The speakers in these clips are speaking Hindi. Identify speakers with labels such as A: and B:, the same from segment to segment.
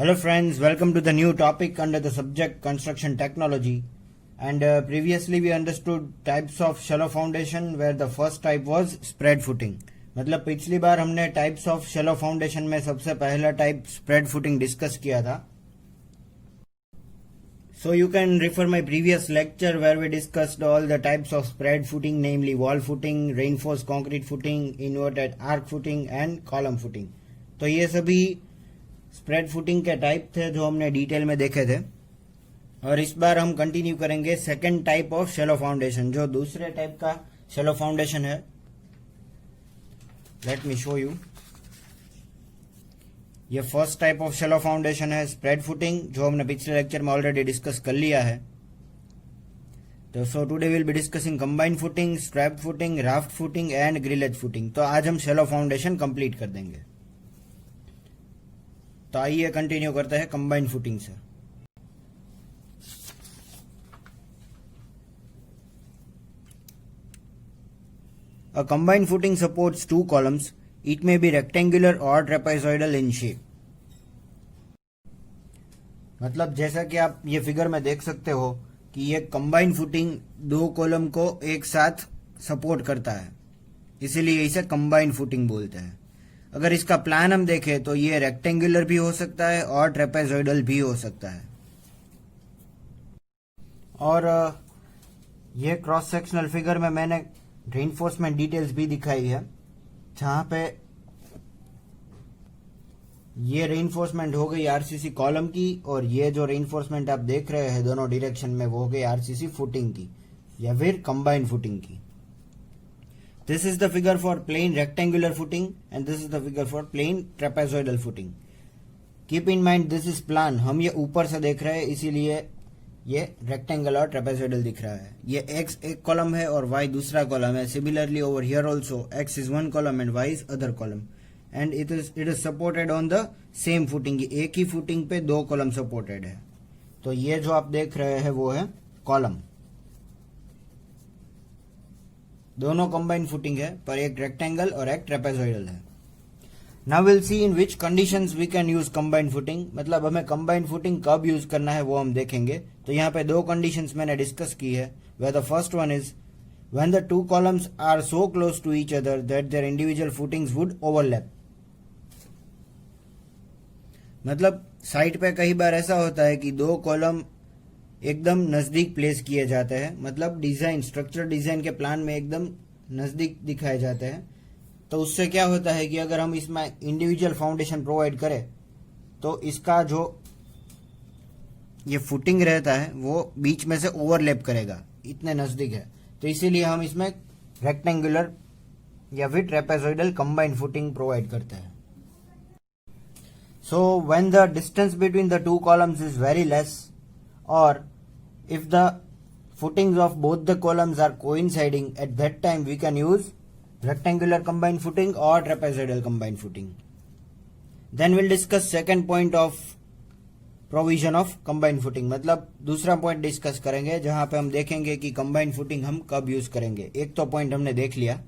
A: Hello friends, welcome to the new topic under the subject construction technology. And previously we understood types of shallow foundation where the first type was spread footing. मतलब पिछली बार हमने टाइप्स ऑफ शैलो फाउंडेशन में सबसे पहला टाइप स्प्रेड फुटिंग डिस्कस किया था. So you can refer my previous lecture where we discussed all the types of spread footing, namely wall footing, reinforced concrete footing, inverted arc footing and column footing. तो ये सभी स्प्रेड फुटिंग के टाइप थे जो हमने डिटेल में देखे थे. और इस बार हम कंटिन्यू करेंगे second type of shallow foundation, जो दूसरे टाइप का शैलो फाउंडेशन है. Let me show you. ये first type of shallow foundation है स्प्रेड फुटिंग, जो हमने पिछले लेक्चर में ऑलरेडी डिस्कस कर लिया है. तो so today will be discussing combined footing, strap footing, raft footing and grillage footing. तो आज हम शैलो फाउंडेशन कंप्लीट कर देंगे. तो आइए कंटिन्यू करते हैं कंबाइंड फुटिंग से. A combined footing supports two columns. It may be rectangular or trapezoidal in shape. मतलब जैसा कि आप ये फिगर में देख सकते हो कि ये कंबाइंड फुटिंग दो कॉलम को एक साथ सपोर्ट करता है, इसीलिए इसे कंबाइंड फुटिंग बोलते हैं. अगर इसका प्लान हम देखें तो ये रेक्टेंगुलर भी हो सकता है और ट्रेपेजॉइडल भी हो सकता है. और ये क्रॉस सेक्शनल फिगर में मैंने रेनफोर्समेंट डिटेल्स भी दिखाई है, जहां पे ये रेनफोर्समेंट हो गई आरसीसी कॉलम की, और ये जो रेनफोर्समेंट आप देख रहे हैं दोनों डायरेक्शन में वो हो गई आरसीसी फुटिंग की या फिर कंबाइंड फुटिंग की. This is the figure for plain rectangular footing and this is the figure for plain trapezoidal footing. Keep in mind this is plan. हम ये ऊपर से देख रहे हैं इसीलिए ये रेक्टेंगल और ट्रेपेजॉइडल दिख रहा है. ये x एक कॉलम है और y दूसरा कॉलम है. Similarly over here also x is one column and y is other column and it is supported on the same footing. एक ही footing पे दो कॉलम सपोर्टेड है. तो ये जो आप देख रहे हैं वो है कॉलम. दोनों कंबाइंड फुटिंग है, पर एक रेक्टेंगल और एक ट्रेपेजॉइडल है. Now will see in which conditions we can use combined footing. मतलब हमें कंबाइंड फुटिंग कब यूज करना है वो हम देखेंगे. तो यहाँ पे दो कंडीशंस मैंने डिस्कस की है. Where the first one is when the two columns are so close to each other that their individual footings would overlap. मतलब साइड पे कई बार ऐसा होता है कि दो कॉलम एकदम नजदीक प्लेस किए जाते हैं, मतलब डिजाइन स्ट्रक्चर डिजाइन के प्लान में एकदम नजदीक दिखाए जाते हैं. तो उससे क्या होता है कि अगर हम इसमें इंडिविजुअल फाउंडेशन प्रोवाइड करें तो इसका जो ये फुटिंग रहता है वो बीच में से ओवरलैप करेगा, इतने नजदीक है. तो इसीलिए हम इसमें रेक्टेंगुलर या फिर ट्रेपेजॉइडल कंबाइंड फुटिंग प्रोवाइड करते हैं. So when the distance between the two columns is very less or if the footings of both the columns are coinciding, at that time we can use rectangular combined footing or trapezoidal combined footing. Then we'll discuss second point of provision of combined footing. मतलब दूसरा पॉइंट डिस्कस करेंगे जहां पे हम देखेंगे कि combined footing हम कब यूज करेंगे. एक तो पॉइंट हमने देख लिया,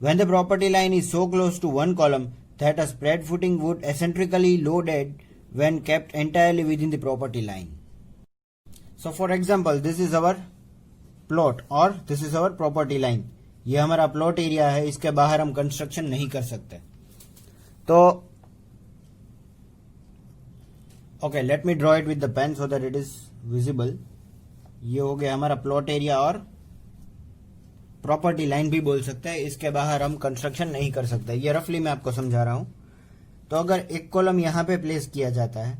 A: when the property line is so close to one column that a spread footing would eccentrically loaded when kept entirely within the property line. So for example, this is our plot or this is our property line. ये हमारा प्लॉट एरिया है, इसके बाहर हम कंस्ट्रक्शन नहीं कर सकते. तो okay, let me draw it with the pen so that it is visible. ये हो गया हमारा प्लॉट एरिया और प्रॉपर्टी लाइन भी बोल सकते हैं. इसके बाहर हम कंस्ट्रक्शन नहीं कर सकते. ये रफली मैं आपको समझा रहा हूं. तो अगर एक कॉलम यहां पे प्लेस किया जाता है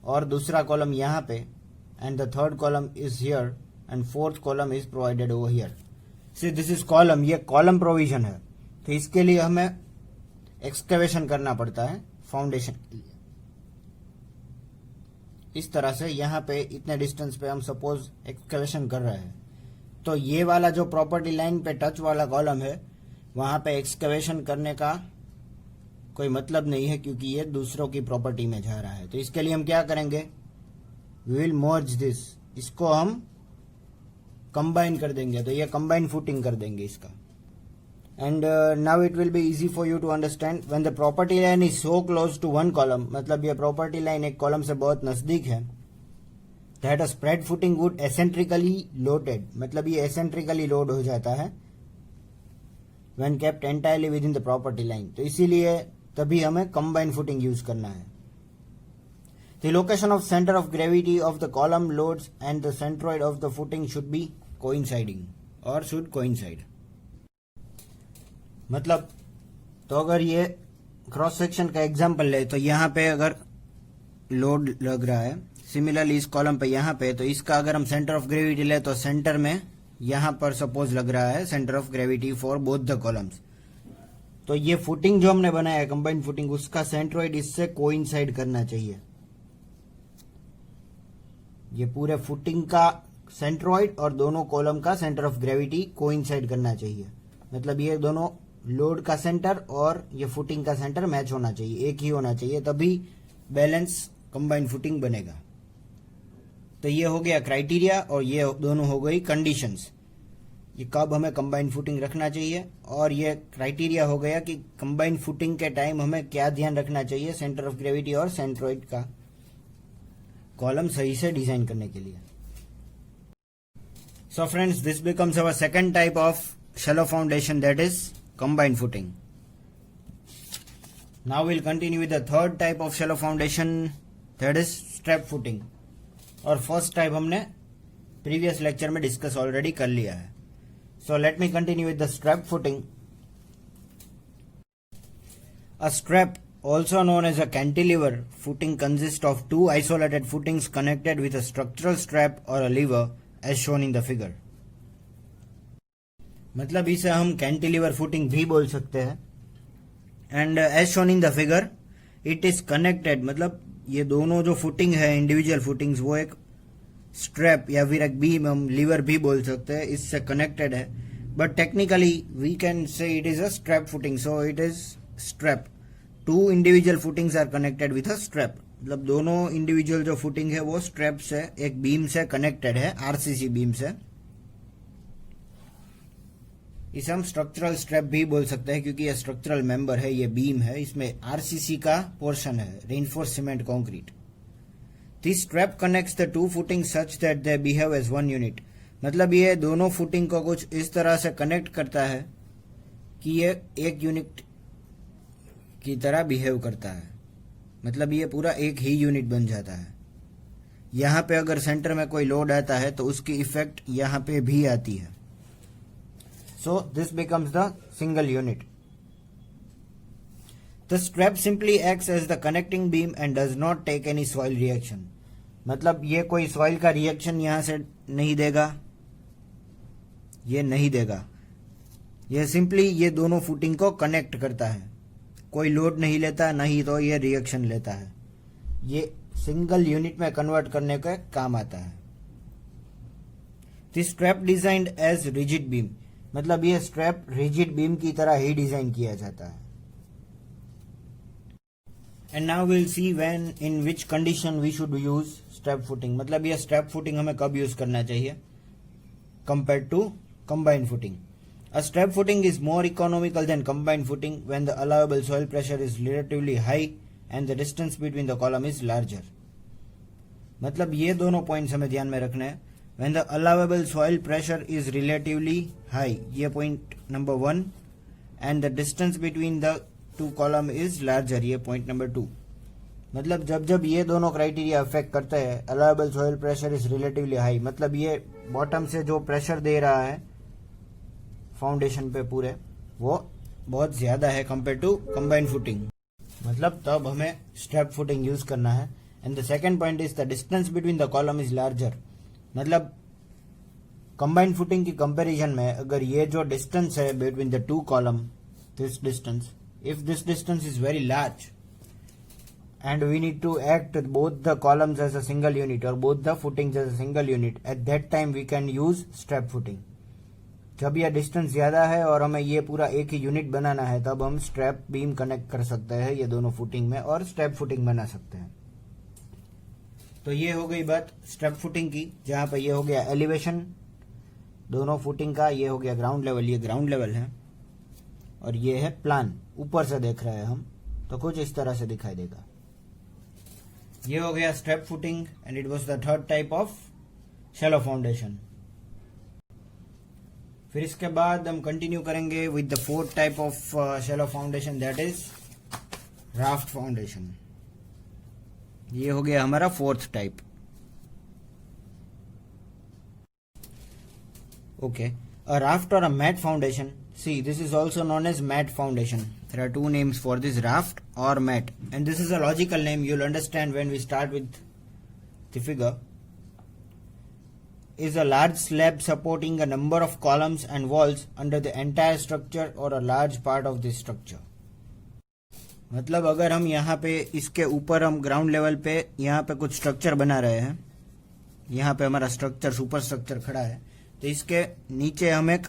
A: और दूसरा कॉलम यहां पे, and the third column is here and fourth column is provided over here. See this is column, ये column provision है. तो इसके लिए हमें एक्सकवेशन करना पड़ता है फाउंडेशन. इस तरह से यहाँ पे इतने डिस्टेंस पे हम सपोज एक्सकवेशन कर रहे हैं, तो ये वाला जो प्रॉपर्टी लाइन पे टच वाला कॉलम है वहां पे एक्सकवेशन करने का कोई मतलब नहीं है, क्योंकि ये दूसरों की प्रॉपर्टी में जा रहा है. तो इसके लिए हम क्या करेंगे, we will merge this, इसको हम कंबाइन कर देंगे. तो ये कंबाइन फुटिंग कर देंगे इसका. and now it will be easy for you to understand when the property line is so close to one column, मतलब ये property line एक column से बहुत नजदीक है, that a spread footing would eccentrically loaded, मतलब ये eccentrically load हो जाता है when kept entirely within the property line. तो इसीलिए तभी हमें combined footing यूज करना है. The location of center of gravity of the column loads and the centroid of the footing should be coinciding or should coincide. मतलब तो अगर ये क्रॉस सेक्शन का एग्जांपल ले तो यहाँ पे अगर लोड लग रहा है, सिमिलरली इस कॉलम पे यहाँ पे, तो इसका अगर हम सेंटर ऑफ ग्रेविटी ले तो सेंटर में यहाँ पर सपोज लग रहा है centre of gravity for both the columns. तो ये फुटिंग जो हमने बनाया है कंबाइंड फुटिंग, उसका सेंट्रोइड इससे कोइंसाइड करना चाहिए. ये पूरे फुटिंग का सेंट्रोइड और दोनों कॉलम का सेंटर ऑफ ग्रेविटी कोइंसाइड करना चाहिए. मतलब ये दोनों लोड का सेंटर और ये फुटिंग का सेंटर मैच होना चाहिए, एक ही होना चाहिए, तभी बैलेंस कंबाइंड फुटिंग बनेगा. तो ये हो गया क्राइटेरिया और ये दोनों हो गई कंडीशंस, ये कब हमें कंबाइंड फुटिंग रखना चाहिए. और ये क्राइटेरिया हो गया कि कंबाइंड फुटिंग के टाइम हमें क्या ध्यान रखना चाहिए सेंटर ऑफ ग्रेविटी और सेंट्रोइड का कॉलम सही से डिजाइन करने के लिए. So friends, this becomes our second type of shallow foundation, that is combined footing. Now we'll continue with the third type of shallow foundation, that is strap footing. और फर्स्ट टाइप हमने प्रीवियस लेक्चर में डिस्कस ऑलरेडी कर लिया है. So let me continue with the strap footing. A strap, also known as a cantilever footing, consists of two isolated footings connected with a structural strap or a lever as shown in the figure. मतलब इसे हम कैंटिलीवर फुटिंग भी बोल सकते हैं. And as shown in the figure it is connected, मतलब ये दोनों जो फुटिंग है इंडिविजुअल फुटिंग्स वो एक स्ट्रैप या फिर एक बीम, हम लीवर भी बोल सकते हैं, इससे कनेक्टेड है. But technically we can say it is a strap footing. So it is strap. Two individual footings are connected with a strap. मतलब दोनों इंडिविजुअल जो फुटिंग है वो स्ट्रैप से, एक बीम से कनेक्टेड है, आरसीसी बीम से. इसे हम स्ट्रक्चरल स्ट्रैप भी बोल सकते हैं क्योंकि ये स्ट्रक्चरल मेंबर है, ये बीम है, इसमें आरसीसी का पोर्शन है, reinforce cement concrete. This strap connects the two footing such that they behave as one unit. मतलब ये दोनों फुटिंग को कुछ इस तरह से कनेक्ट करता है कि ये एक यूनिट की तरह बिहेव करता है. मतलब ये पूरा एक ही यूनिट बन जाता है. यहाँ पे अगर सेंटर में कोई लोड आता है तो उसकी इफेक्ट यहाँ पे भी आती है. So this becomes the single unit. The strap simply acts as the connecting beam and does not take any soil reaction. मतलब ये कोई soil का रिएक्शन यहाँ से नहीं देगा, ये नहीं देगा. ये सिंपली ये दोनों फुटिंग को कनेक्ट करता है, कोई लोड नहीं लेता, नहीं तो ये रिएक्शन लेता है. ये सिंगल यूनिट में कन्वर्ट करने का काम आता है. This strap designed as rigid beam. मतलब ये स्ट्रैप रिजिड बीम की तरह ही डिजाइन किया जाता है. And now will see when in which condition we should use strap footing. मतलब ये स्ट्रैप फुटिंग हमें कब यूज करना चाहिए compare to combined footing. A strap footing is more economical than combined footing when the allowable soil pressure is relatively high and the distance between the column is larger. मतलब ये दोनों पॉइंट्स हमें ध्यान में रखने हैं. When the allowable soil pressure is relatively high, ये point number 1, and the distance between the two column is larger, ये point number 2. मतलब जब जब ये दोनों क्राइटेरिया अफेक्ट करते हैं, allowable soil pressure is relatively high, मतलब ये बॉटम से जो प्रेशर दे रहा है फाउंडेशन पे पूरे, वो बहुत ज्यादा है कंपेयर टू कंबाइंड फुटिंग. मतलब तब हमें स्ट्रैप फुटिंग यूज करना है. And the second point is the distance between the column is larger. मतलब कंबाइंड फुटिंग की कंपैरिजन में अगर ये जो डिस्टेंस है between the two column, this distance, if this distance is very large and we need to act both the columns as a single unit और both the footings as a single unit, at that time we can use strap footing. जब यह डिस्टेंस ज्यादा है और हमें ये पूरा एक ही यूनिट बनाना है, तब हम स्ट्रैप बीम कनेक्ट कर सकते हैं ये दोनों फुटिंग में और स्ट्रैप फुटिंग बना सकते हैं. तो ये हो गई बात स्ट्रैप फुटिंग की, जहां पर ये हो गया एलिवेशन दोनों फुटिंग का, ये हो गया ग्राउंड लेवल, ये ग्राउंड लेवल है. और ये है प्लान, ऊपर से देख रहे हैं हम, तो कुछ इस तरह से दिखाई देगा। ये हो गया step footing and it was the third type of shallow foundation. फिर इसके बाद हम कंटिन्यू करेंगे with the fourth type of shallow foundation, that is raft foundation. ये हो गया हमारा fourth type. Okay, a raft or a mat foundation. See, this is also known as mat foundation. There are two names for this, raft or mat, and this is a logical name. You'll understand when we start with the figure. Is a large slab supporting a number of columns and walls under the entire structure or a large part of this structure. मतलब अगर हम यहाँ पे इसके ऊपर हम ग्राउंड लेवल पे यहाँ पे कुछ स्ट्रक्चर बना रहे हैं, यहाँ पे हमारा स्ट्रक्चर सुपर स्ट्रक्चर खड़ा है, तो इसके नीचे हम एक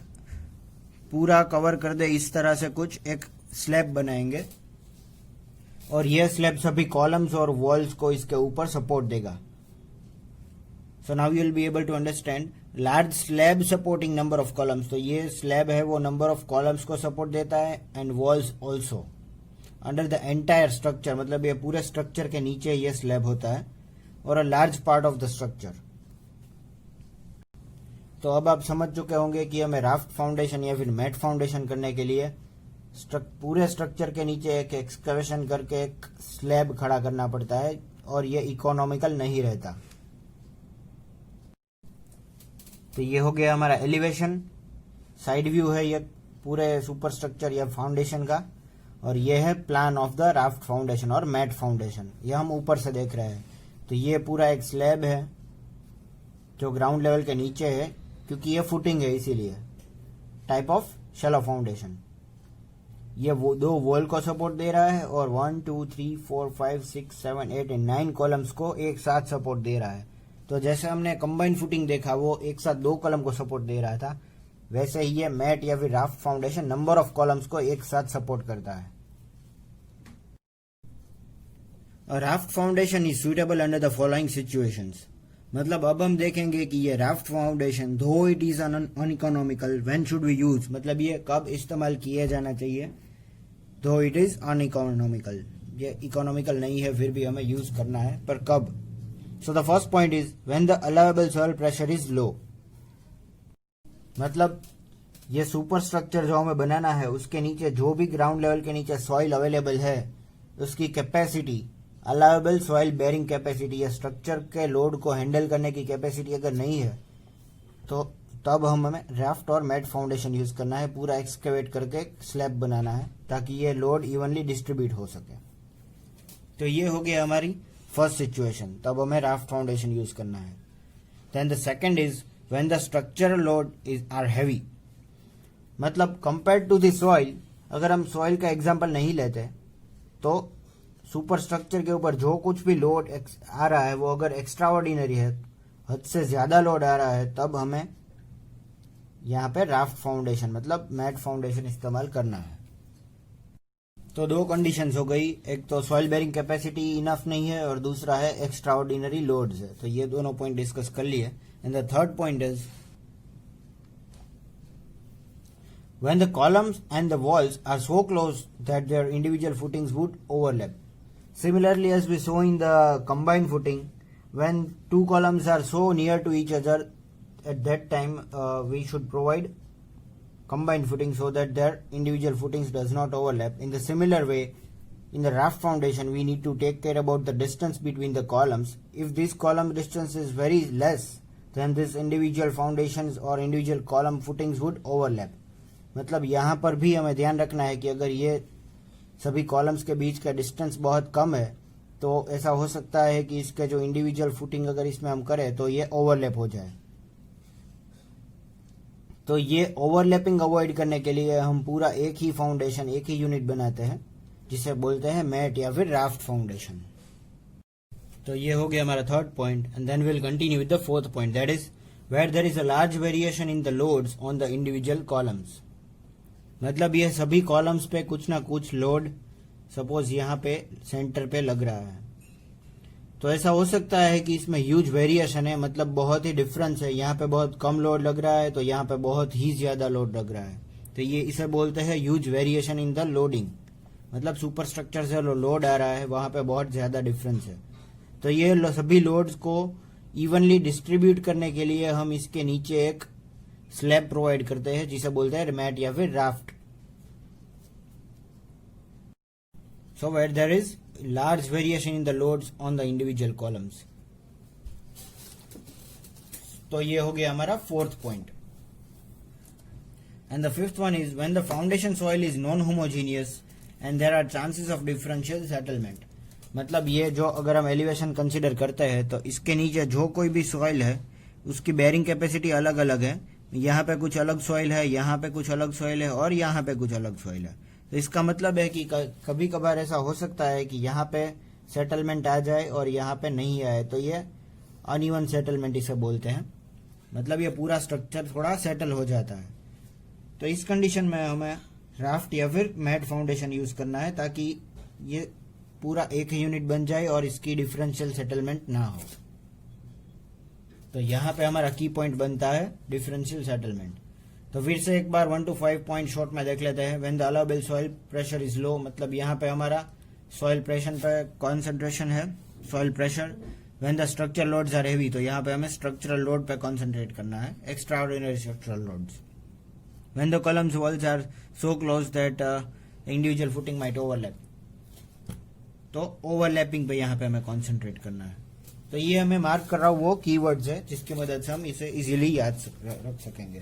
A: पूरा कवर कर दे इस तरह से कुछ एक स्लैब बनाएंगे और यह स्लैब सभी कॉलम्स और वॉल्स को इसके ऊपर सपोर्ट देगा। So now you will be able to understand large slab supporting number of columns. तो ये स्लैब है वो नंबर ऑफ कॉलम्स को सपोर्ट देता है and walls also under the entire structure, मतलब ये पूरे स्ट्रक्चर के नीचे ये स्लैब होता है और a large part of the structure. तो अब आप समझ चुके होंगे कि हमें राफ्ट फाउंडेशन या फिर मैट फाउंडेशन करने के लिए पूरे स्ट्रक्चर के नीचे एक एक्सकवेशन करके एक स्लैब खड़ा करना पड़ता है और ये इकोनॉमिकल नहीं रहता। तो ये हो गया हमारा एलिवेशन, साइड व्यू है ये पूरे सुपर स्ट्रक्चर या फाउंडेशन का, और ये है plan of the raft foundation और मैट फाउंडेशन, ये हम ऊपर से देख रहे हैं। तो ये पूरा एक स्लैब है जो ग्राउंड लेवल के नीचे है, क्योंकि ये फुटिंग है इसीलिए टाइप ऑफ शैलो फाउंडेशन। ये वो दो वॉल को सपोर्ट दे रहा है और 1 2 3 4 5 6 7 8 एंड 9 कॉलम्स को एक साथ सपोर्ट दे रहा है। तो जैसे हमने कंबाइन फुटिंग देखा वो एक साथ दो कॉलम को सपोर्ट दे रहा था, वैसे ही ये मैट या फिर raft foundation number of columns को एक साथ सपोर्ट करता है। A raft foundation is suitable under the following situations. मतलब अब हम देखेंगे कि ये raft foundation though it is uneconomical, when should we use, मतलब ये कब इस्तेमाल किया जाना चाहिए, दो इट इज अनइकोनॉमिकल, ये इकोनॉमिकल नहीं है फिर भी हमें यूज करना है, पर कब। So the first point is when the allowable soil pressure is low. मतलब ये सुपर स्ट्रक्चर जो हमें बनाना है उसके नीचे जो भी ग्राउंड लेवल के नीचे सॉइल अवेलेबल है उसकी capacity, allowable soil bearing capacity या स्ट्रक्चर के लोड को हैंडल करने की कैपेसिटी अगर नहीं है तो तब हमें राफ्ट और मैट फाउंडेशन यूज करना है, पूरा एक्सकेवेट करके स्लैब बनाना है ताकि ये लोड इवनली डिस्ट्रीब्यूट हो सके। तो ये हो गया हमारी फर्स्ट सिचुएशन, तब हमें राफ्ट फाउंडेशन यूज करना है। Then the second is when the structural load is are heavy, मतलब कंपेयर टू द सॉइल, अगर हम सॉइल का एग्जांपल नहीं लेते तो सुपर स्ट्रक्चर के ऊपर जो कुछ भी लोड आ रहा है वो अगर एक्स्ट्रा ऑर्डिनरी है, हद से ज्यादा लोड आ रहा है, तब हमें यहाँ पे राफ्ट फाउंडेशन मतलब मैट फाउंडेशन इस्तेमाल करना है। तो दो कंडीशंस हो गई, एक तो सॉइल बेरिंग कैपेसिटी इनफ नहीं है और दूसरा है एक्स्ट्रा ऑर्डिनरी लोड्स है। तो ये दोनों पॉइंट डिस्कस कर लिए। And the third point is when the columns and the walls are so close that their individual footings would overlap. Similarly, as we saw in the combined footing, when two columns are so near to each other, at that time we should provide combined footing so that their individual footings does not overlap. In the similar way, in the raft foundation, we need to take care about the distance between the columns. If this column distance is very less, then this individual foundations or individual column footings would overlap. मतलब यहाँ पर भी हमें ध्यान रखना है कि अगर ये सभी कॉलम्स के बीच का डिस्टेंस बहुत कम है तो ऐसा हो सकता है कि इसके जो इंडिविजुअल फुटिंग अगर इसमें हम करें तो ये ओवरलैप हो जाए। तो ये ओवरलैपिंग अवॉइड करने के लिए हम पूरा एक ही फाउंडेशन, एक ही यूनिट बनाते हैं जिसे बोलते हैं मैट या फिर राफ्ट फाउंडेशन। तो ये हो गया हमारा third point. And then will continue with the fourth point, that is where there is a large variation in the loads on the individual columns. मतलब ये सभी कॉलम्स पे कुछ ना कुछ लोड सपोज यहाँ पे सेंटर पे लग रहा है, तो ऐसा हो सकता है कि इसमें ह्यूज वेरिएशन है, मतलब बहुत ही डिफरेंस है। यहाँ पे बहुत कम लोड लग रहा है तो यहाँ पे बहुत ही ज्यादा लोड लग रहा है। तो ये इसे बोलते हैं huge variation in the loading, मतलब सुपर स्ट्रक्चर से लोड आ रहा है वहां पे बहुत ज्यादा डिफरेंस है। तो ये सभी लोड्स को इवनली डिस्ट्रीब्यूट करने के लिए हम इसके नीचे एक स्लैब प्रोवाइड करते हैं जिसे बोलते हैं मैट या फिर raft. So where there is large variation in the loads on the individual columns. तो ये हो गया हमारा fourth point. And the fifth one is when the foundation soil is non homogeneous and there are chances of differential settlement. मतलब ये जो अगर हम एलिवेशन कंसीडर करते हैं तो इसके नीचे जो कोई भी सॉइल है उसकी बेयरिंग कैपेसिटी अलग अलग है। यहाँ पे कुछ अलग सॉइल है, यहाँ पे कुछ अलग सॉइल है और यहाँ पे कुछ अलग सॉइल है। तो इसका मतलब है कि कभी कभार ऐसा हो सकता है कि यहाँ पे सेटलमेंट आ जाए और यहाँ पे नहीं आए, तो ये अनइवन सेटलमेंट इसे बोलते हैं। मतलब ये पूरा स्ट्रक्चर थोड़ा सेटल हो जाता है। तो इस कंडीशन में हमें राफ्ट या फिर मैट फाउंडेशन यूज करना है ताकि ये पूरा एक यूनिट बन जाए और इसकी डिफरेंशियल सेटलमेंट ना हो। तो यहाँ पे हमारा की पॉइंट बनता है डिफरेंशियल सेटलमेंट। तो फिर से एक बार 1 to 5 पॉइंट शॉर्ट में देख लेते हैं। When the allowable soil pressure is low, मतलब यहाँ पे हमारा सॉइल प्रेशर पे कॉन्सेंट्रेशन है, soil pressure. When the structure loads are heavy, तो यहाँ पे हमें स्ट्रक्चरल लोड पे कॉन्सेंट्रेट करना है, extra ordinary structural loads. When the columns walls are so close that individual footing might overlap, तो ओवरलैपिंग पे यहाँ पे हमें कॉन्सेंट्रेट करना है। तो ये हमें मार्क कर रहा हूँ वो कीवर्ड्स है जिसकी मदद से हम इसे इजीली याद रख सकेंगे।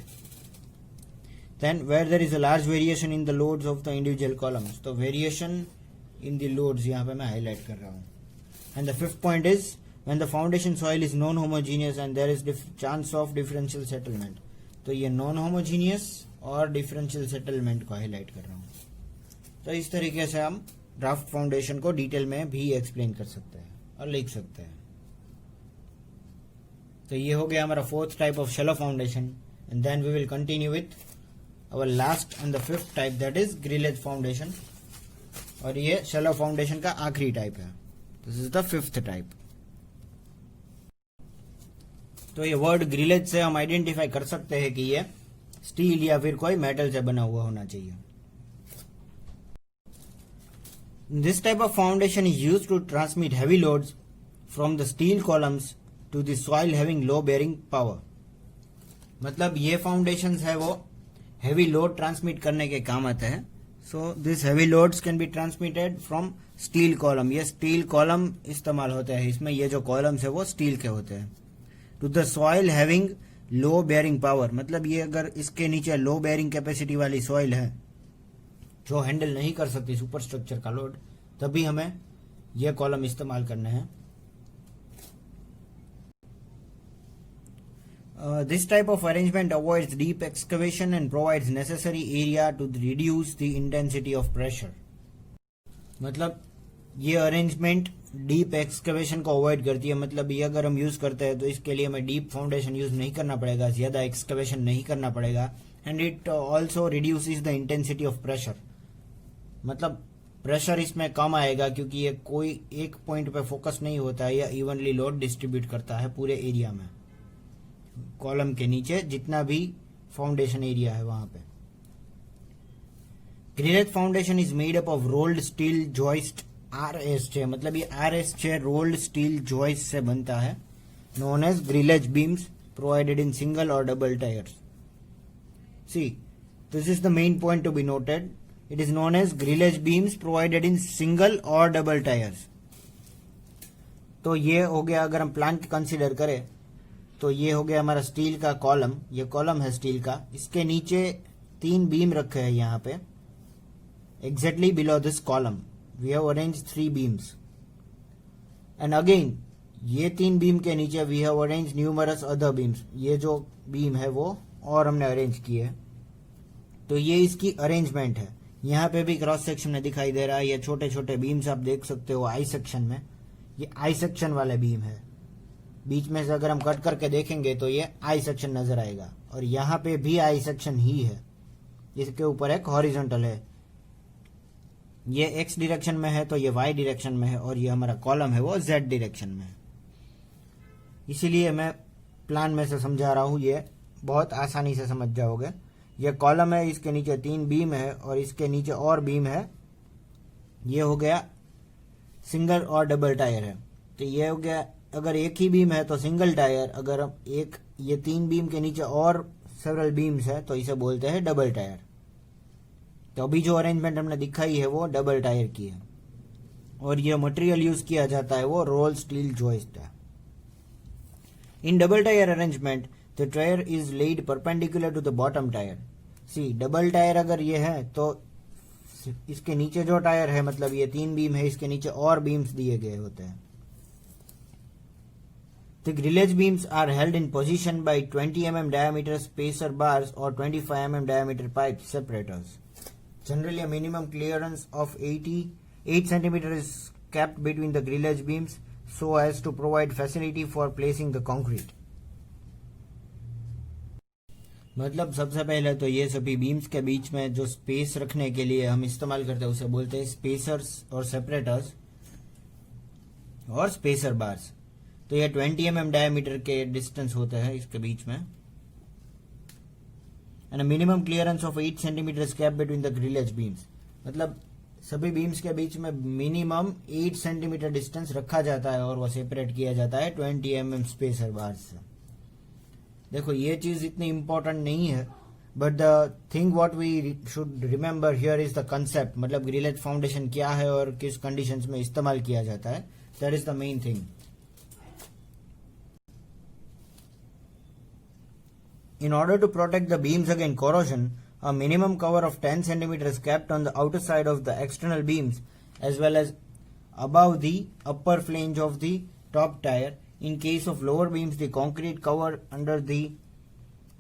A: Then where there is a large variation in the loads of the individual columns, तो variation in the loads यहाँ पे मैं हाईलाइट कर रहा हूँ। And the fifth point is when the foundation soil is non-homogeneous and there is chance of differential settlement, तो ये नॉन होमोजीनियस और डिफरेंशियल सेटलमेंट को हाईलाइट कर रहा हूँ। तो इस तरीके से हम ड्राफ्ट फाउंडेशन को डिटेल में भी एक्सप्लेन कर सकते हैं और लिख सकते हैं। तो ये हो गया हमारा fourth type of shallow foundation. And then we will continue with our last and the fifth type, that is grillage foundation. और ये शैलो फाउंडेशन का आखिरी टाइप है। This is the fifth type. तो ये वर्ड ग्रिलेज से हम आइडेंटिफाई कर सकते हैं कि ये स्टील या फिर कोई मेटल से बना हुआ होना चाहिए। This type of foundation is used to transmit heavy loads from the steel columns to the soil having low bearing power. मतलब ये फाउंडेशंस है वो हेवी लोड ट्रांसमिट करने के काम आते हैं। So this heavy loads can be transmitted from steel column. ये स्टील कॉलम इस्तेमाल होते हैं, इसमें ये जो कॉलम्स है वो स्टील के होते हैं। To the soil having low bearing power, मतलब ये अगर इसके नीचे लो बेयरिंग कैपेसिटी वाली सॉइल है जो हैंडल नहीं कर सकती सुपर स्ट्रक्चर का लोड, तभी हमें यह कॉलम इस्तेमाल करने हैं। This type of arrangement avoids deep excavation and provides necessary area to reduce the intensity of pressure. मतलब ये अरेंजमेंट डीप एक्सकवेशन को अवॉइड करती है। मतलब ये अगर हम यूज करते हैं तो इसके लिए हमें डीप फाउंडेशन यूज नहीं करना पड़ेगा, ज्यादा एक्सकवेशन नहीं करना पड़ेगा। And it also reduces the intensity of pressure. मतलब प्रेशर इसमें कम आएगा क्योंकि ये कोई एक पॉइंट पे फोकस नहीं होता है, या इवनली लोड डिस्ट्रीब्यूट करता है पूरे एरिया में, कॉलम के नीचे जितना भी फाउंडेशन एरिया है वहां पे। Grillage foundation is made up of rolled steel joist RS6, मतलब ये RS6 रोल्ड स्टील जॉइस्ट से बनता है, known as grillage beams provided in single और double tiers. See, this is the main point to be noted. It is known as grillage beams provided in single और डबल टायर्स। तो ये हो गया, अगर हम प्लान कंसिडर करें तो ये हो गया हमारा स्टील का कॉलम। ये कॉलम है स्टील का, इसके नीचे 3 बीम रखे हैं यहाँ पे। Exactly below this column we have arranged 3 beams, and again ये 3 बीम के नीचे we have arranged numerous other beams। ये जो बीम है वो और हमने अरेंज किए है। तो ये इसकी अरेंजमेंट है। यहाँ पे भी क्रॉस सेक्शन में दिखाई दे रहा है, ये छोटे छोटे बीम्स आप देख सकते हो आई सेक्शन में। ये आई सेक्शन वाले बीम है, बीच में से अगर हम कट करके देखेंगे तो ये आई सेक्शन नजर आएगा। और यहाँ पे भी आई सेक्शन ही है, इसके ऊपर एक हॉरिजॉन्टल है। ये एक्स डायरेक्शन में है तो ये वाई डायरेक्शन में है, और ये हमारा कॉलम है वो जेड डायरेक्शन में है। इसीलिए मैं प्लान में से समझा रहा हूं, ये बहुत आसानी से समझ जाओगे। ये कॉलम है, इसके नीचे 3 बीम है और इसके नीचे और बीम है। ये हो गया सिंगल और डबल टायर है। तो ये हो गया, अगर एक ही बीम है तो सिंगल टायर, अगर एक ये 3 बीम के नीचे और सेवरल बीम्स है तो इसे बोलते हैं डबल टायर। तो अभी जो अरेंजमेंट हमने दिखाई है वो डबल टायर की है और ये मटेरियल यूज किया जाता है वो रोल स्टील जॉइस्ट है। In double tier arrangement the tier is laid perpendicular to the bottom tier. See double tier अगर ये है तो इसके नीचे जो टायर है, मतलब ये 3 बीम है, इसके नीचे और बीम्स दिए गए होते हैं। The grillage beams are held in position by 20 mm diameter spacer bars or 25 mm diameter pipe separators. Generally, a minimum clearance of 8 cm is kept between the grillage beams so as to provide facility for placing the concrete. मतलब सबसे पहले तो ये सभी बीम्स के बीच में जो स्पेस रखने के लिए हम इस्तेमाल करते हैं उसे बोलते हैं स्पेसर्स और सेपरेटर्स और स्पेसर बार्स। तो ये 20 mm डायमीटर के डिस्टेंस होते हैं इसके बीच में। And minimum clearance of 8 centimetre kept between the grillage beams, मतलब सभी बीम्स के बीच में मिनिमम 8 सेंटीमीटर डिस्टेंस रखा जाता है और वो सेपरेट किया जाता है 20 mm स्पेसर बार्स से। देखो ये चीज इतनी इंपॉर्टेंट नहीं है, but the thing what we should remember here is the concept, मतलब ग्रिलेज फाउंडेशन क्या है और किस कंडीशंस में इस्तेमाल किया जाता है, that is the main thing. In order to protect the beams against corrosion, a minimum cover of 10 cm is kept on the outer side of the external beams as well as above the upper flange of the top tier. In case of lower beams, the concrete cover under the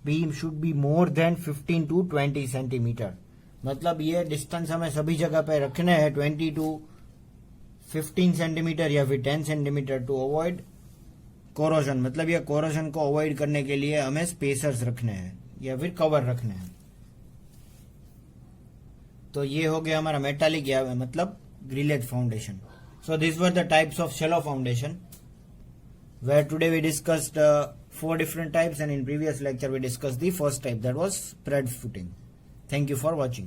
A: beam should be more than 15 to 20 cm. मतलब ये डिस्टेंस हमें सभी जगह पे रखने हैं 20 to 15 सेंटीमीटर या फिर 10 सेंटीमीटर टू अवॉइड कोरोजन। मतलब ये कोरोजन को अवॉइड करने के लिए हमें स्पेसर्स रखने हैं या फिर कवर रखने हैं। तो ये हो गया हमारा मेटालिक या मतलब grillage foundation. So this were the types of shallow foundation where today we discussed 4 different types and in previous lecture we discussed the first type, that was spread footing. Thank you for watching.